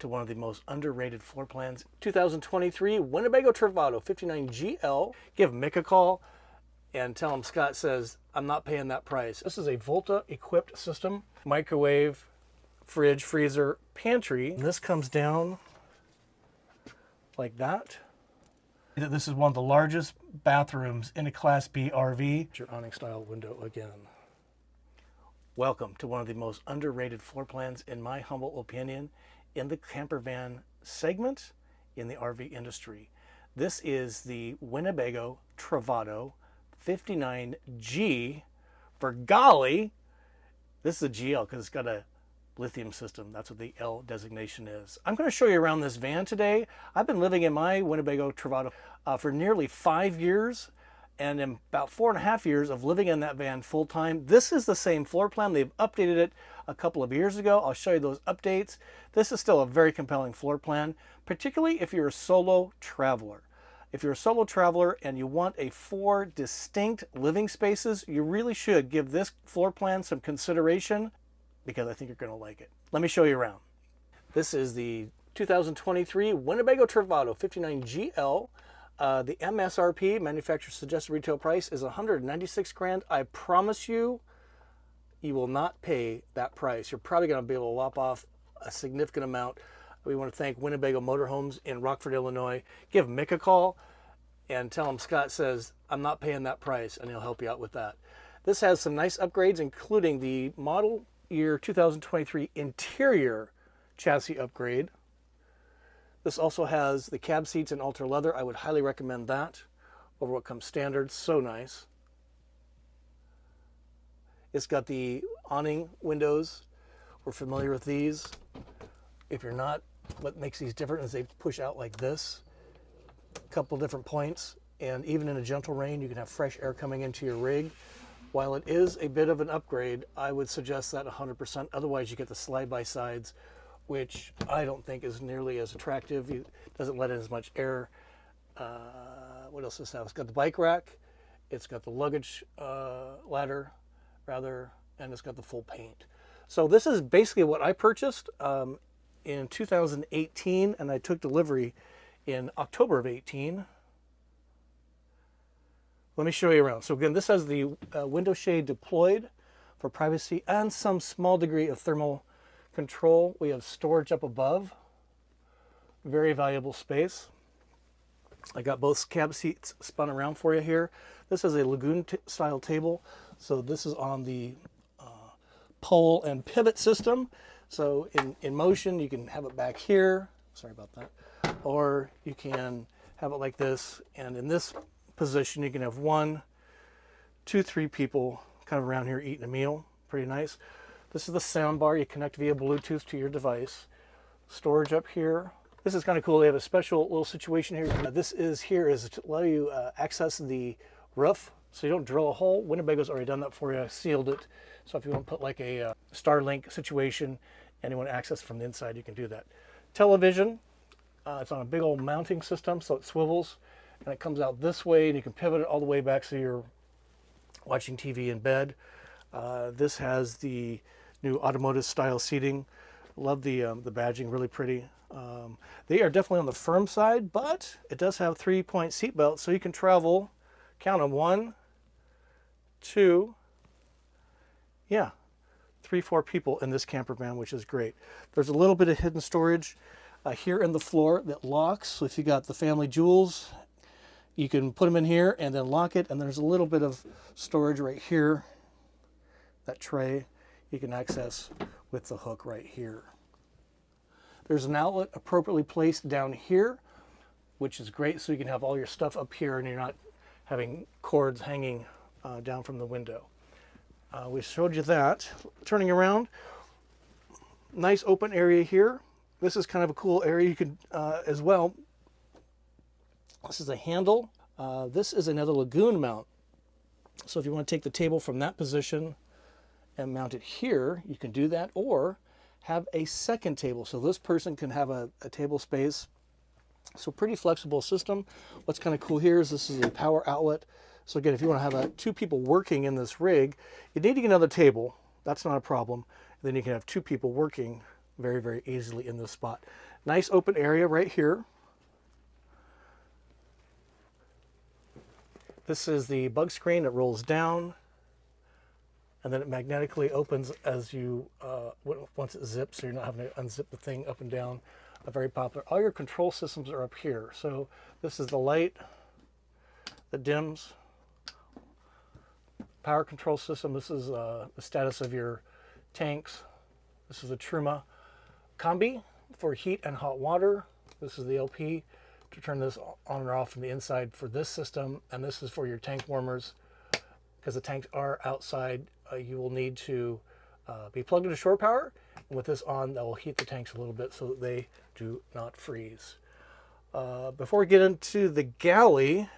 to one of the most underrated floor plans. 2023 Winnebago Travato 59GL. Give Mick a call and tell him Scott says, I'm not paying that price. This is a Volta equipped system. Microwave, fridge, freezer, pantry. And this comes down like that. This is one of the largest bathrooms in a Class B RV. Your awning style window again. Welcome to one of the most underrated floor plans, in my humble opinion, in the camper van segment in the RV industry. This is the Winnebago Travato 59G for Galley. This is a GL because it's got a lithium system. That's what the L designation is. I'm going to show you around this van today. I've been living in my Winnebago Travato for nearly 5 years, and in about 4.5 years of living in that van full time. This is the same floor plan. They've updated it a couple of years ago. I'll show you those updates. This is still a very compelling floor plan, particularly if you're a solo traveler. If you're a solo traveler and you want 4 distinct living spaces, you really should give this floor plan some consideration, because I think you're going to like it. Let me show you around. This is the 2023 Winnebago Travato 59GL. The MSRP, manufacturer suggested retail price, is $196 grand. I promise you, you will not pay that price. You're probably going to be able to lop off a significant amount. We want to thank Winnebago Motorhomes in Rockford, Illinois. Give Mick a call and tell him Scott says, I'm not paying that price, and he'll help you out with that. This has some nice upgrades, including the model year 2023 interior chassis upgrade. This also has the cab seats in Ultra Leather. I would highly recommend that over what comes standard. So nice. It's got the awning windows. We're familiar with these. If you're not, what makes these different is they push out like this. A couple different points. And even in a gentle rain, you can have fresh air coming into your rig. While it is a bit of an upgrade, I would suggest that 100%. Otherwise, you get the slide-by-sides, which I don't think is nearly as attractive. It doesn't let in as much air. What else does it have? It's got the bike rack, it's got the luggage ladder, rather, and it's got the full paint. So this is basically what I purchased in 2018, and I took delivery in October of 18. Let me show you around. So again, this has the window shade deployed for privacy and some small degree of thermal control. We have storage up above. Very valuable space. I got both cab seats spun around for you here. This is a lagoon style table. So this is on the pole and pivot system. So in motion, you can have it back here. Sorry about that. Or you can have it like this. And in this position, you can have 1, 2, 3 people kind of around here eating a meal. Pretty nice. This is the sound bar. You connect via Bluetooth to your device. Storage up here. This is kind of cool. They have a special little situation here. This is to allow you access the roof, so you don't drill a hole. Winnebago's already done that for you. Sealed it. So if you want to put like a Starlink situation and you want to access from the inside, you can do that. Television. It's on a big old mounting system, so it swivels and it comes out this way, and you can pivot it all the way back so you're watching TV in bed. This has the new automotive style seating. Love the badging, really pretty. They are definitely on the firm side, but it does have 3-point seat belts, so you can travel, count them, 1, 2, 3, 4 people in this camper van, which is great. There's a little bit of hidden storage here in the floor that locks. So if you got the family jewels, you can put them in here and then lock it. And there's a little bit of storage right here. That tray you can access with the hook right here. There's an outlet appropriately placed down here, which is great, so you can have all your stuff up here and you're not having cords hanging down from the window. We showed you that. Turning around, nice open area here. This is kind of a cool area you could as well. This is a handle. This is another lagoon mount. So if you want to take the table from that position and mount it here, you can do that, or have a second table. So this person can have a table space. So pretty flexible system. What's kind of cool here is this is a power outlet. So again, if you want to have 2 people working in this rig, you need to get another table. That's not a problem. And then you can have 2 people working very, very easily in this spot. Nice open area right here. This is the bug screen that rolls down, and then it magnetically opens as you, once it zips, so you're not having to unzip the thing up and down. Very popular. All your control systems are up here. So this is the light that dims. Power control system. This is the status of your tanks. This is the Truma combi for heat and hot water. This is the LP to turn this on and off from the inside for this system, and this is for your tank warmers. Because the tanks are outside, you will need to be plugged into shore power, and with this on, that will heat the tanks a little bit so that they do not freeze. Before we get into the galley,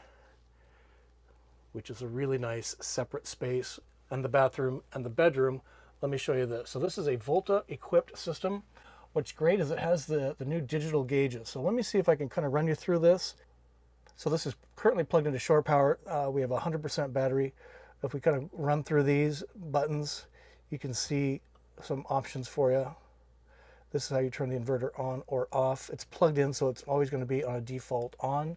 which is a really nice separate space, and the bathroom and the bedroom, let me show you this. So this is a Volta equipped system. What's great is it has the new digital gauges. So let me see if I can kind of run you through this. So this is currently plugged into shore power. We have a 100% battery. If we kind of run through these buttons, you can see some options for you. This is how you turn the inverter on or off. It's plugged in, so it's always going to be on a default on.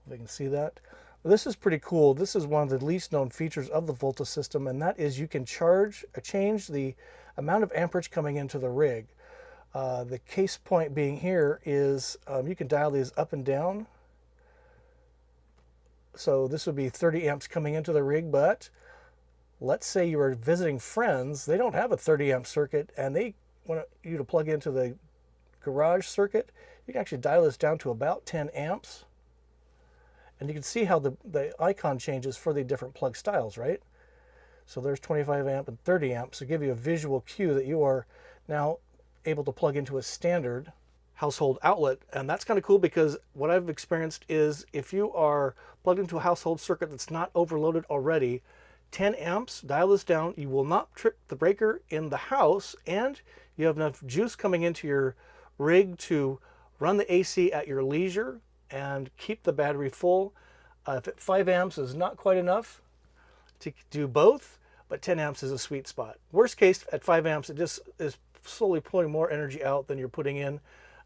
If you can see that. This is pretty cool. This is one of the least known features of the Volta system, and that is you can change the amount of amperage coming into the rig. The case point being here is you can dial these up and down. So this would be 30 amps coming into the rig, but let's say you are visiting friends, they don't have a 30 amp circuit and they want you to plug into the garage circuit. You can actually dial this down to about 10 amps. And you can see how the icon changes for the different plug styles, right? So there's 25 amp and 30 amps to give you a visual cue that you are now able to plug into a standard household outlet. And that's kind of cool because what I've experienced is if you are plugged into a household circuit that's not overloaded already, 10 amps, dial this down, you will not trip the breaker in the house, and you have enough juice coming into your rig to run the AC at your leisure and keep the battery full. If 5 amps is not quite enough to do both, but 10 amps is a sweet spot. Worst case, at 5 amps, it just is slowly pulling more energy out than you're putting in.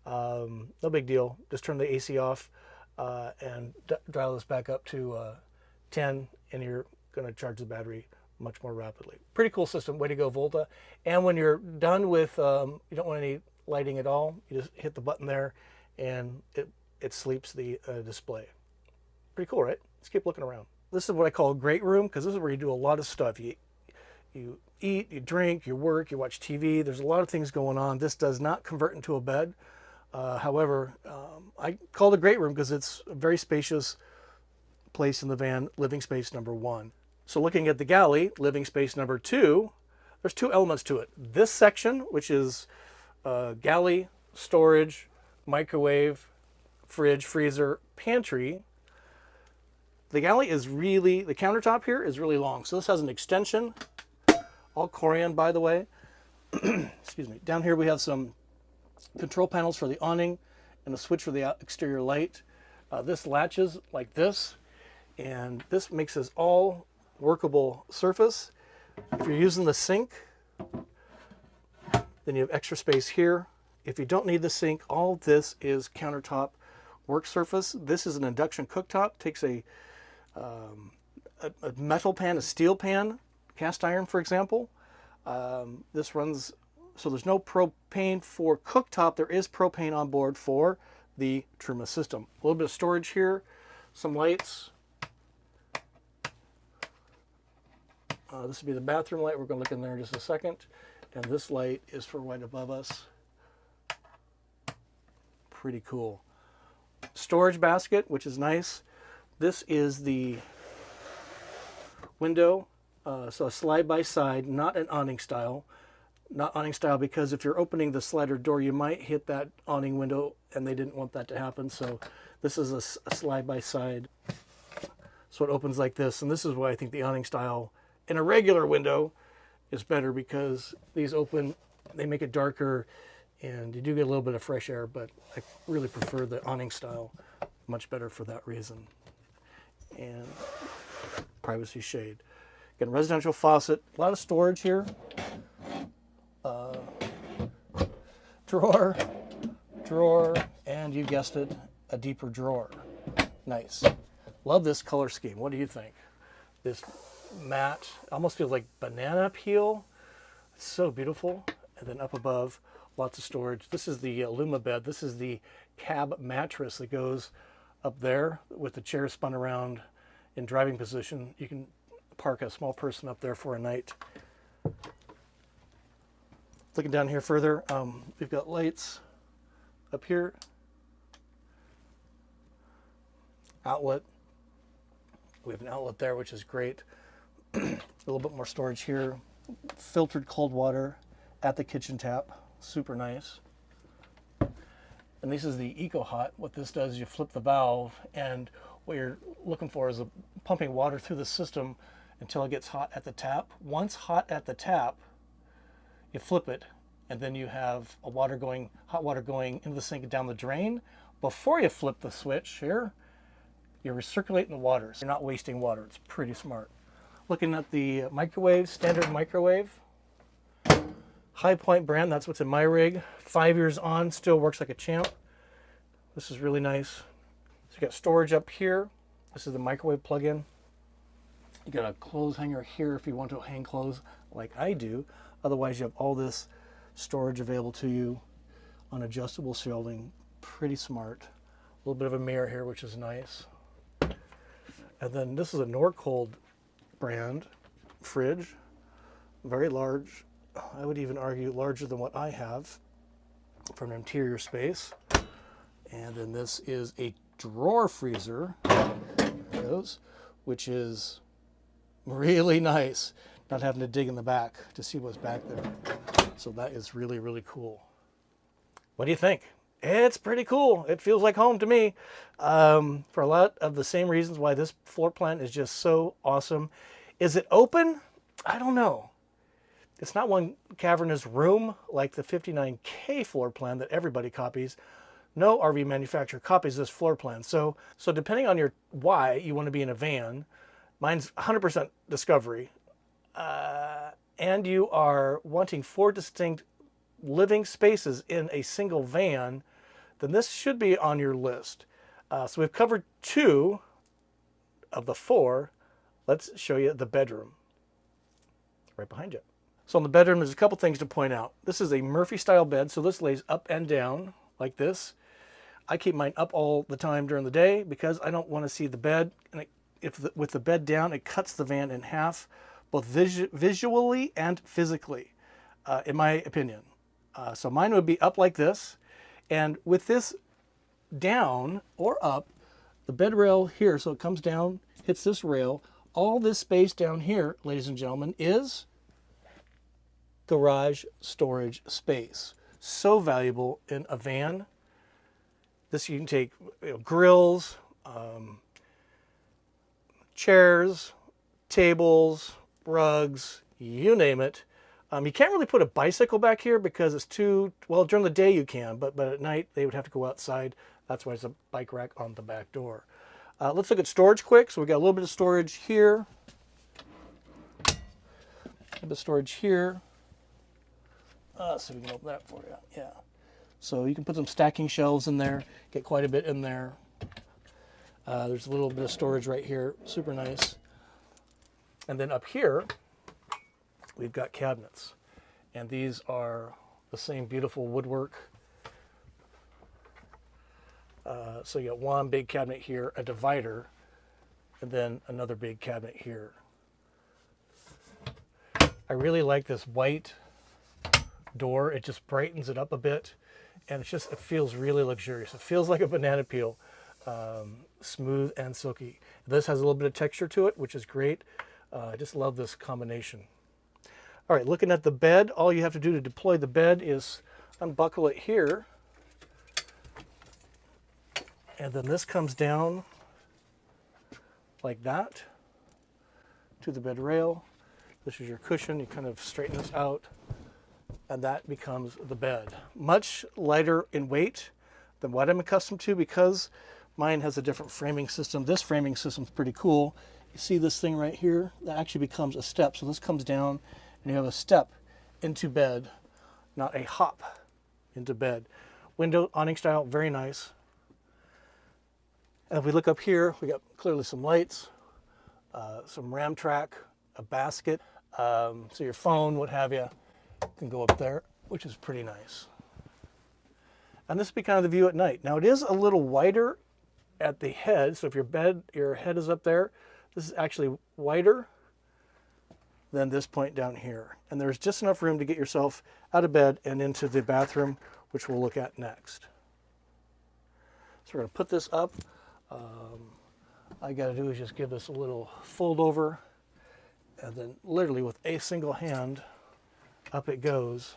No big deal. Just turn the AC off and dial this back up to 10, and you're going to charge the battery much more rapidly. Pretty cool system. Way to go, Volta. And when you're done with, you don't want any lighting at all, you just hit the button there and it sleeps the display. Pretty cool, right? Let's keep looking around. This is what I call a great room, because this is where you do a lot of stuff. You eat, you drink, you work, you watch TV. There's a lot of things going on. This does not convert into a bed. However, I call it a great room because it's a very spacious place in the van, living space number 1. So looking at the galley, living space number 2, there's 2 elements to it. This section, which is galley, storage, microwave, fridge, freezer, pantry. The galley is really, the countertop here is really long. So this has an extension, all Corian, by the way. Excuse me. Down here we have some control panels for the awning and a switch for the exterior light. This latches like this, and this makes this all workable surface. If you're using the sink, then you have extra space here. If you don't need the sink, all this is countertop work surface. This is an induction cooktop. Takes a metal pan, a steel pan, cast iron, for example. This runs, so there's no propane for cooktop. There is propane on board for the Truma system. A little bit of storage here, some lights. This would be the bathroom light. We're going to look in there in just a second. And this light is for right above us. Pretty cool. Storage basket, which is nice. This is the window, so a slide by side, not an awning style. Not awning style because if you're opening the slider door, you might hit that awning window, and they didn't want that to happen. So this is a slide by side. So it opens like this, and this is why I think the awning style in a regular window is better, because these open, they make it darker, and you do get a little bit of fresh air, but I really prefer the awning style, much better for that reason. And privacy shade. Again, residential faucet, a lot of storage drawer, and you guessed it, a deeper drawer. Nice. Love this color scheme. What do you think? This matte, almost feels like banana peel. It's so beautiful. And then up above, lots of storage. This is the Luma bed. This is the cab mattress that goes up there with the chair spun around in driving position. You can park a small person up there for a night. Looking down here further, we've got lights up here. Outlet. We have an outlet there, which is great. A little bit more storage here. Filtered cold water at the kitchen tap. Super nice. And this is the Eco Hot. What this does is you flip the valve, and what you're looking for is pumping water through the system until it gets hot at the tap. Once hot at the tap, you flip it, and then you have hot water going into the sink and down the drain. Before you flip the switch here, you're recirculating the water, so you're not wasting water. It's pretty smart. Looking at the microwave, standard microwave. High Point brand, that's what's in my rig. 5 years on, still works like a champ. This is really nice. So you got storage up here. This is the microwave plug-in. You got a clothes hanger here if you want to hang clothes like I do. Otherwise, you have all this storage available to you on adjustable shelving. Pretty smart. A little bit of a mirror here, which is nice. And then this is a Norcold brand fridge. Very large. I would even argue larger than what I have for an interior space. And then this is a drawer freezer, there it goes, which is really nice. Not having to dig in the back to see what's back there. So that is really, really cool. What do you think? It's pretty cool. It feels like home to me. For a lot of the same reasons why this floor plan is just so awesome. Is it open? I don't know. It's not one cavernous room like the 59K floor plan that everybody copies. No RV manufacturer copies this floor plan. So depending on your why you want to be in a van, mine's 100% Discovery, and you are wanting 4 distinct living spaces in a single van, then this should be on your list. So we've covered 2 of the 4. Let's show you the bedroom. Right behind you. So in the bedroom, there's a couple things to point out. This is a Murphy style bed, so this lays up and down like this. I keep mine up all the time during the day because I don't want to see the bed. And with the bed down, it cuts the van in half, both visually and physically, in my opinion. So mine would be up like this. And with this down or up, the bed rail here, so it comes down, hits this rail. All this space down here, ladies and gentlemen, is garage storage space. So valuable in a van. This you can take grills, chairs, tables, rugs, you name it. You can't really put a bicycle back here because it's too, well, during the day you can, but at night they would have to go outside. That's why it's a bike rack on the back door. Let's look at storage quick. So we got a little bit of storage here. A little bit of storage here. So we can open that for you. Yeah. So you can put some stacking shelves in there, get quite a bit in there. There's a little bit of storage right here. Super nice. And then up here, we've got cabinets. And these are the same beautiful woodwork. So you got one big cabinet here, a divider, and then another big cabinet here. I really like this white door. It just brightens it up a bit, and it feels really luxurious. It feels like a banana peel, smooth and silky. This has a little bit of texture to it, which is great. I just love this combination. All right, looking at the bed, all you have to do to deploy the bed is unbuckle it here, and then this comes down like that to the bed rail. This is your cushion. You kind of straighten this out, and that becomes the bed. Much lighter in weight than what I'm accustomed to because mine has a different framing system. This framing system is pretty cool. You see this thing right here? That actually becomes a step. So this comes down, and you have a step into bed, not a hop into bed. window awning style, very nice. And if we look up here, we got clearly some lights, some ram track, a basket, so your phone, what have you, can go up there, which is pretty nice. And this would be kind of the view at night. Now it is a little wider at the head, so if your head is up there, this is actually wider than this point down here. And there's just enough room to get yourself out of bed and into the bathroom, which we'll look at next. So we're going to put this up. All I got to do is just give this a little fold over, and then literally with a single hand, up it goes.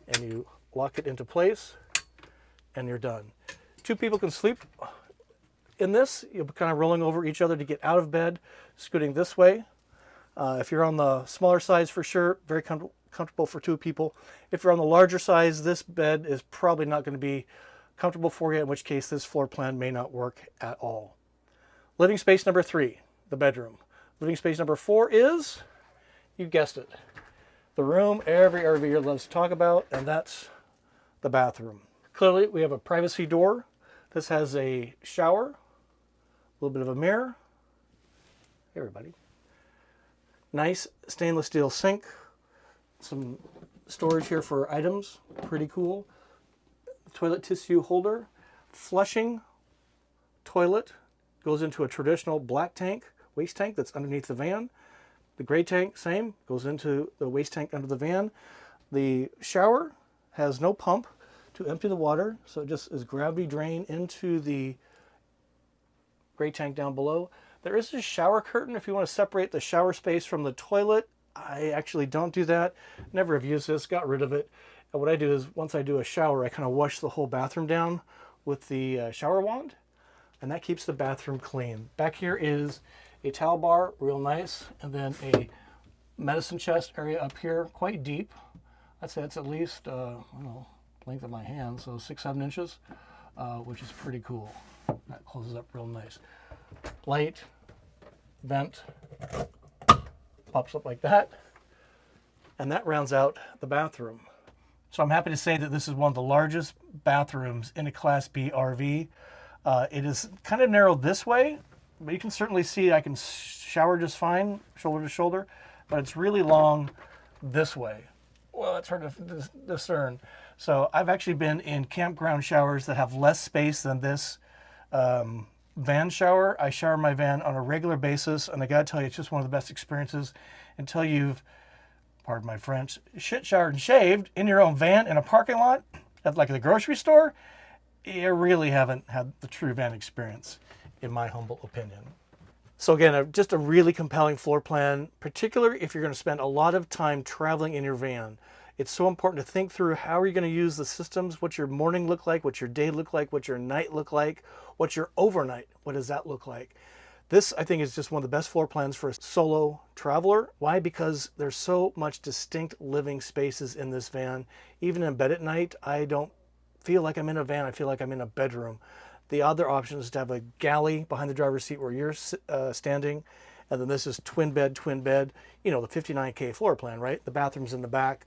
And you lock it into place, and you're done. Two people can sleep in this. You'll be kind of rolling over each other to get out of bed, scooting this way. If you're on the smaller size, for sure, very comfortable for two people. If you're on the larger size, this bed is probably not going to be comfortable for you, in which case this floor plan may not work at all. Living space number 3, the bedroom. Living space number 4 is, you guessed it, the room every RVer loves to talk about, and that's the bathroom. Clearly, we have a privacy door. This has a shower, a little bit of a mirror. Hey, everybody. Nice stainless steel sink. Some storage here for items. Pretty cool. Toilet tissue holder. Flushing toilet. Goes into a traditional black tank, waste tank that's underneath the van. The gray tank, same, goes into the waste tank under the van. The shower has no pump to empty the water, so it just is gravity drain into the gray tank down below. There is a shower curtain if you want to separate the shower space from the toilet. I actually don't do that. Never have used this, got rid of it. And what I do is, once I do a shower, I kind of wash the whole bathroom down with the shower wand, and that keeps the bathroom clean. Back here is a towel bar, real nice, and then a medicine chest area up here, quite deep. I'd say it's at least, I don't know, length of my hand, so 6-7 inches, which is pretty cool. That closes up real nice. Light, vent, pops up like that, and that rounds out the bathroom. So I'm happy to say that this is one of the largest bathrooms in a Class B RV. It is kind of narrowed this way, but you can certainly see I can shower just fine, shoulder to shoulder, but it's really long this way. Well, it's hard to discern. So I've actually been in campground showers that have less space than this van shower. I shower my van on a regular basis, and I gotta tell you, it's just one of the best experiences until you've, pardon my French, shit showered and shaved in your own van in a parking lot at like the grocery store. You really haven't had the true van experience, in my humble opinion. So again, just a really compelling floor plan, particularly if you're going to spend a lot of time traveling in your van. It's so important to think through how are you going to use the systems, what's your morning look like, what's your day look like, what's your night look like, what's your overnight, what does that look like? This, I think, is just one of the best floor plans for a solo traveler. Why? Because there's so much distinct living spaces in this van. Even in bed at night, I don't feel like I'm in a van, I feel like I'm in a bedroom. The other option is to have a galley behind the driver's seat where you're standing, and then this is twin bed, you know, the 59K floor plan, right? The bathroom's in the back.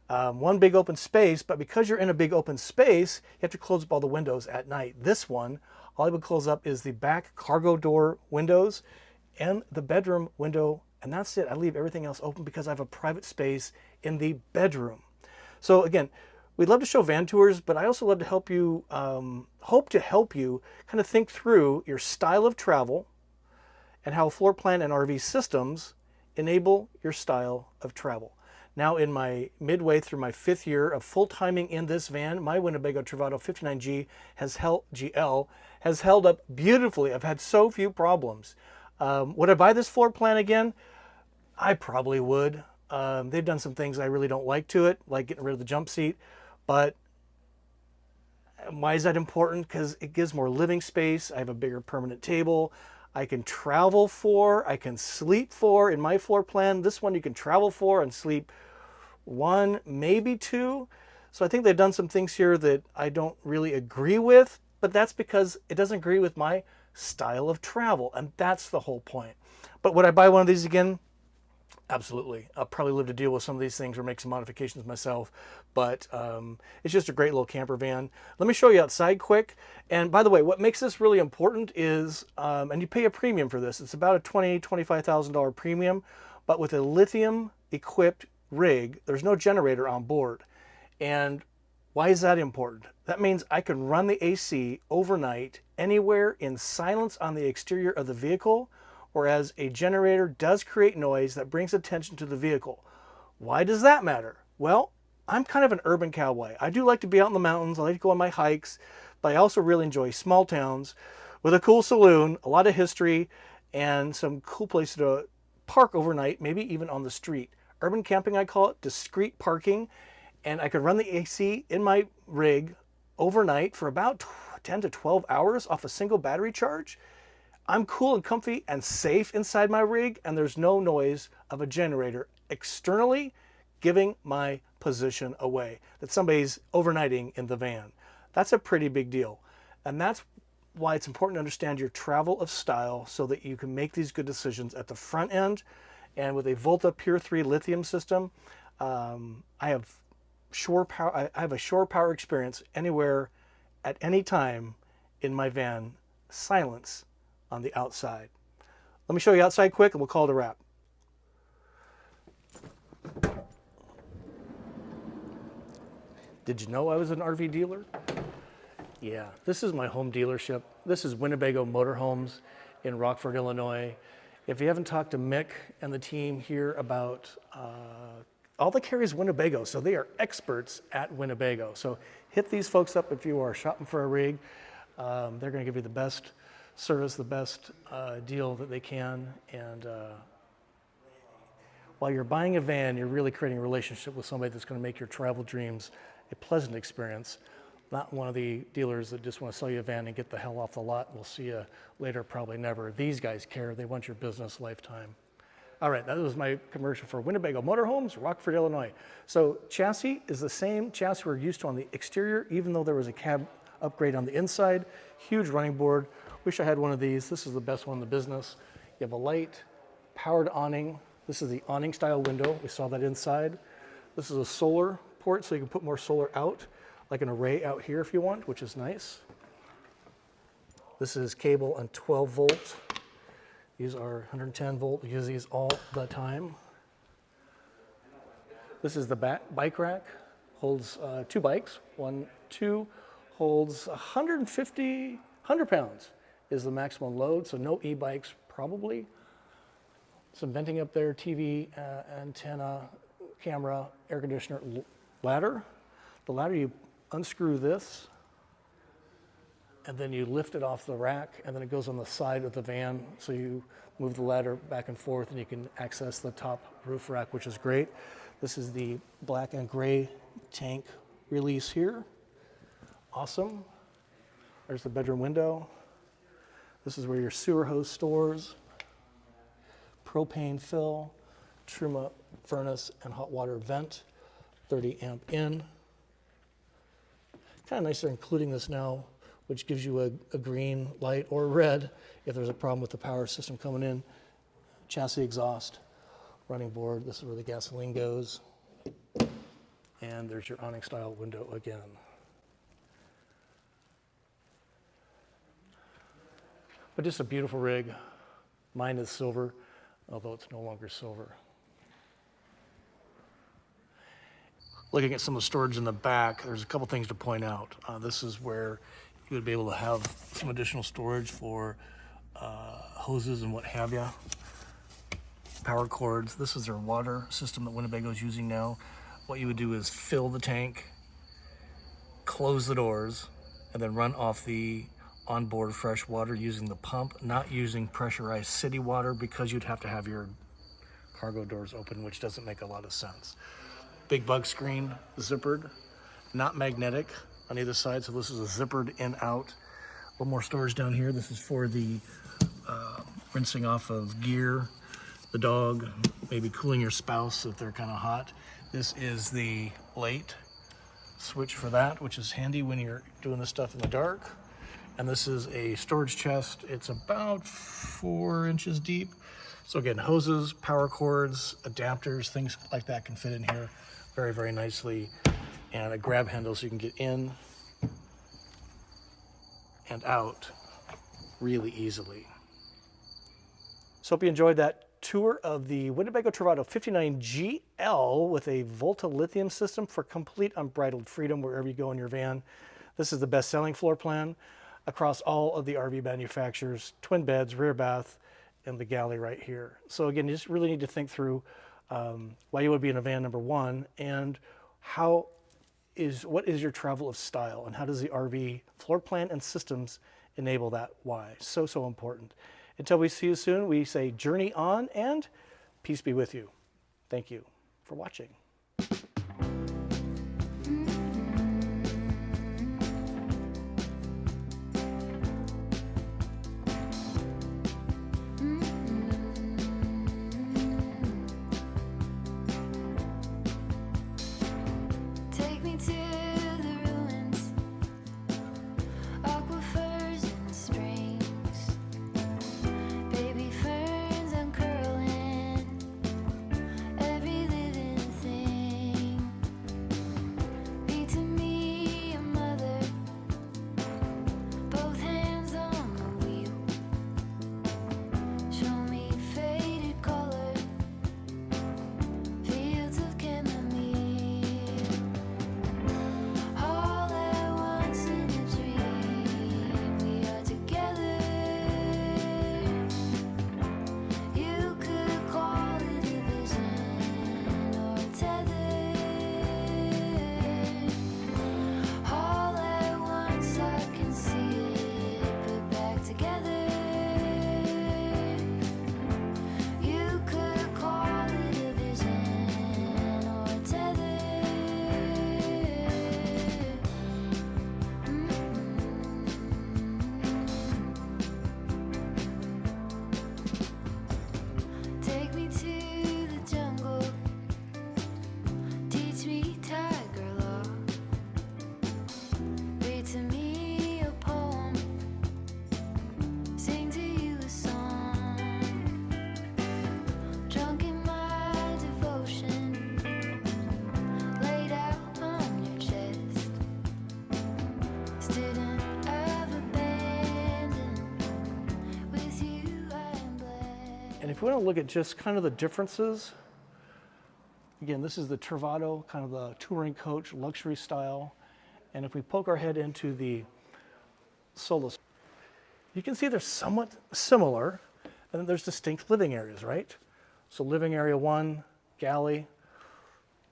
One big open space, but because you're in a big open space, you have to close up all the windows at night. This one, all I would close up is the back cargo door windows and the bedroom window, and that's it. I leave everything else open because I have a private space in the bedroom. So again, we'd love to show van tours, but I also love to help you, hope to help you kind of think through your style of travel and how floor plan and RV systems enable your style of travel. Now in my midway through my 5th year of full timing in this van, my Winnebago Travato 59GL has held up beautifully. I've had so few problems. Would I buy this floor plan again? I probably would. They've done some things I really don't like to it, like getting rid of the jump seat. But why is that important? Because it gives more living space. I have a bigger permanent table. I can travel for, I can sleep for. In my floor plan, this one you can travel for and sleep 1, maybe 2. So I think they've done some things here that I don't really agree with, but that's because it doesn't agree with my style of travel, and that's the whole point. But would I buy one of these again? Absolutely. I'll probably live to deal with some of these things or make some modifications myself, but it's just a great little camper van. Let me show you outside quick. And by the way, what makes this really important is, and you pay a premium for this, it's about a $20,000, $25,000 premium, but with a lithium equipped rig, there's no generator on board. And why is that important? That means I can run the AC overnight anywhere in silence on the exterior of the vehicle, whereas a generator does create noise that brings attention to the vehicle. Why does that matter? Well, I'm kind of an urban cowboy. I do like to be out in the mountains. I like to go on my hikes, but I also really enjoy small towns with a cool saloon, a lot of history, and some cool places to park overnight, maybe even on the street. Urban camping, I call it, discreet parking, and I could run the AC in my rig overnight for about 10 to 12 hours off a single battery charge. I'm cool and comfy and safe inside my rig, and there's no noise of a generator externally giving my position away, that somebody's overnighting in the van. That's a pretty big deal. And that's why it's important to understand your travel of style so that you can make these good decisions at the front end. And with a Volta Pure 3 lithium system, I have shore power. I have a shore power experience anywhere at any time in my van. Silence on the outside. Let me show you outside quick and we'll call it a wrap. Did you know I was an RV dealer? Yeah, this is my home dealership. This is Winnebago Motorhomes in Rockford, Illinois. If you haven't talked to Mick and the team here about all they carry is Winnebago, so they are experts at Winnebago. So hit these folks up if you are shopping for a rig. They're going to give you the best service, the best deal that they can. And while you're buying a van, you're really creating a relationship with somebody that's going to make your travel dreams a pleasant experience. Not one of the dealers that just want to sell you a van and get the hell off the lot. We'll see you later, probably never. These guys care. They want your business lifetime. All right, that was my commercial for Winnebago Motorhomes, Rockford, Illinois. So chassis is the same chassis we're used to on the exterior, even though there was a cab upgrade on the inside. Huge running board. Wish I had one of these. This is the best one in the business. You have a light, powered awning. This is the awning style window. We saw that inside. This is a solar port, so you can put more solar out, like an array out here if you want, which is nice. This is cable on 12 volts. These are 110 volt. We use these all the time. This is the bike rack. Holds 2 bikes. 2 holds 100 pounds is the maximum load, so no e-bikes probably. Some venting up there, TV, antenna, camera, air conditioner, ladder. The ladder, you unscrew this, and then you lift it off the rack, and then it goes on the side of the van, so you move the ladder back and forth, and you can access the top roof rack, which is great. This is the black and gray tank release here. Awesome. There's the bedroom window. This is where your sewer hose stores, propane fill, Truma furnace, and hot water vent, 30 amp in. Kind of nice they're including this now, which gives you a green light or red if there's a problem with the power system coming in. Chassis exhaust, running board. This is where the gasoline goes. And there's your awning style window again. But just a beautiful rig. Mine is silver, although it's no longer silver. Looking at some of the storage in the back, there's a couple things to point out. This is where you would be able to have some additional storage for hoses and what have you. Power cords. This is their water system that Winnebago is using now. What you would do is fill the tank, close the doors, and then run off the onboard fresh water using the pump, not using pressurized city water because you'd have to have your cargo doors open, which doesn't make a lot of sense. Big bug screen, zippered, not magnetic on either side, so this is a zippered in out. A little more storage down here. This is for the rinsing off of gear, the dog, maybe cooling your spouse if they're kind of hot. This is the light switch for that, which is handy when you're doing this stuff in the dark. And this is a storage chest. It's about 4 inches deep, So again, hoses, power cords, adapters, things like that can fit in here very, very nicely. And a grab handle so you can get in and out really easily. So hope you enjoyed that tour of the Winnebago Travato 59GL with a Volta Lithium system for complete unbridled freedom wherever you go in your van. This is the best-selling floor plan across all of the RV manufacturers, twin beds, rear bath, and the Galley right here. So again, you just really need to think through why you would be in a van, number one, and what is your travel of style, and how does the RV floor plan and systems enable that? Why? So, so important. Until we see you soon, we say journey on and peace be with you. Thank you for watching. And if we want to look at just kind of the differences, again, this is the Travato, kind of the touring coach, luxury style. And if we poke our head into the Solis, you can see they're somewhat similar, and then there's distinct living areas, right? So living area 1, galley,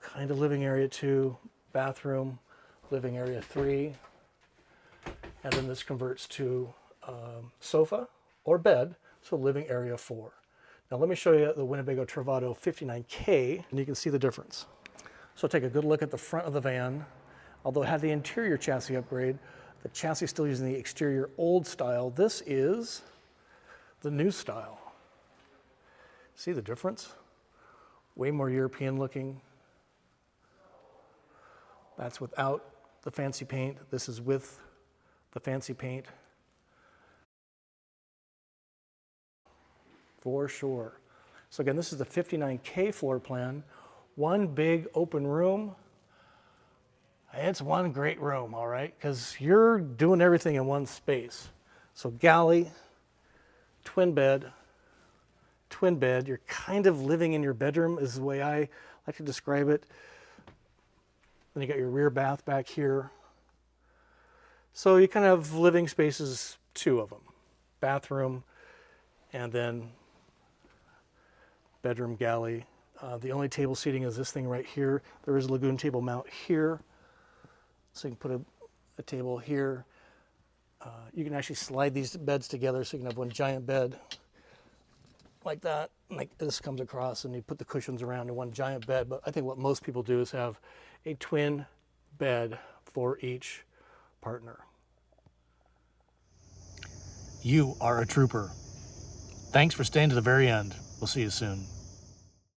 kind of living area 2, bathroom, living area 3, and then this converts to sofa or bed, so living area 4. Now let me show you the Winnebago Travato 59K, and you can see the difference. So take a good look at the front of the van. Although it had the interior chassis upgrade, the chassis still using the exterior old style. This is the new style. See the difference? Way more European looking. That's without the fancy paint. This is with the fancy paint. For sure. So again, this is the 59K floor plan. One big open room. It's one great room, all right, because you're doing everything in one space. So galley, twin bed. You're kind of living in your bedroom is the way I like to describe it. Then you got your rear bath back here. So you kind of have living spaces, 2 of them. Bathroom, and then bedroom, galley. The only table seating is this thing right here. There is a lagoon table mount here. So you can put a table here. You can actually slide these beds together so you can have one giant bed like that. Like this comes across and you put the cushions around in one giant bed. But I think what most people do is have a twin bed for each partner. You are a trooper. Thanks for staying to the very end. We'll see you soon.